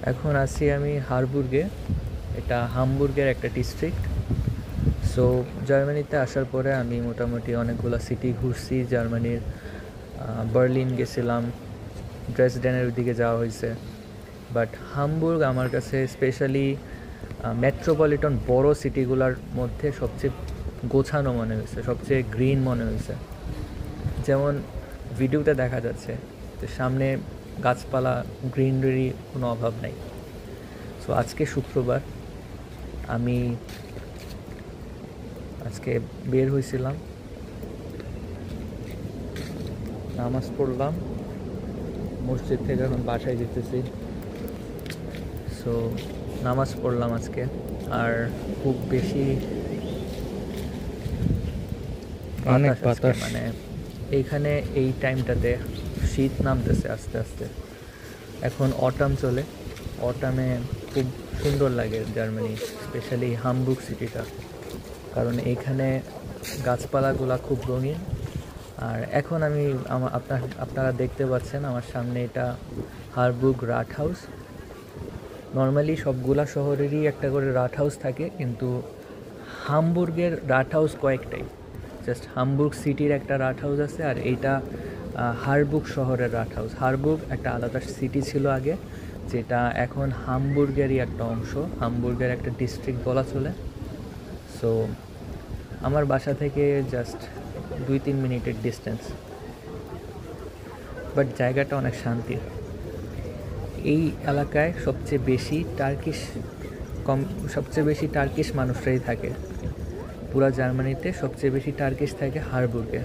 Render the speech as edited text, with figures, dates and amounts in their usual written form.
এখন আছি আমি হারবুর্গে, এটা হামবুর্গের একটা ডিস্ট্রিক্ট। সো জার্মানিতে আসার পরে আমি মোটামুটি অনেকগুলো সিটি ঘুরছি জার্মানির। বার্লিন গেছিলাম, ড্রেসডেনের ওইদিকে যাওয়া হয়েছে। বাট হামবুর্গ আমার কাছে স্পেশালি মেট্রোপলিটন বড় সিটিগুলোর মধ্যে সবচেয়ে গোছানো মনে হয়েছে, সবচেয়ে গ্রিন মনে হয়েছে। যেমন ভিডিওতে দেখা যাচ্ছে তো সামনে গাছপালা, গ্রিনারি কোনো অভাব নাই। সো আজকে শুক্রবার, আমি আজকে বের হয়েছিলাম, নামাজ পড়লাম, মসজিদ থেকে এখন বাসায় যেতেছি। সো নামাজ পড়লাম আজকে। আর খুব বেশি অনেক বাতাস আজকে, বাতাস। মানে এইখানে এই টাইমটাতে শীত নামতেছে আস্তে আস্তে। এখন অটাম চলে, অটামে খুব সুন্দর লাগে জার্মানি, স্পেশালি হামবুর্গ সিটিটা, কারণ এইখানে গাছপালাগুলা খুব রঙিন। আর এখন আমি আপনারা দেখতে পাচ্ছেন আমার সামনে, এটা হারবুর্গ রাট হাউস। নর্মালি সবগুলা শহরেরই একটা করে রাট হাউস থাকে, কিন্তু হামবুর্গের রাট হাউস কয়েকটাই। জাস্ট হামবুর্গ সিটির একটা রাট হাউস আছে, আর এইটা হারবুর্গ শহরের রাট হাউস। হারবুর্গ একটা আলাদা সিটি ছিল আগে, যেটা এখন হামবুর্গেরই একটা অংশ, হামবুর্গের একটা ডিস্ট্রিক্ট বলা চলে। সো আমার বাসা থেকে জাস্ট 2-3 মিনিটের ডিস্টেন্স, বাট জায়গাটা অনেক শান্তির। এই এলাকায় সবচেয়ে বেশি টার্কিশ মানুষরাই থাকে। পুরা জার্মানিতে সবচেয়ে বেশি টার্কিশ থাকে হারবুর্গে।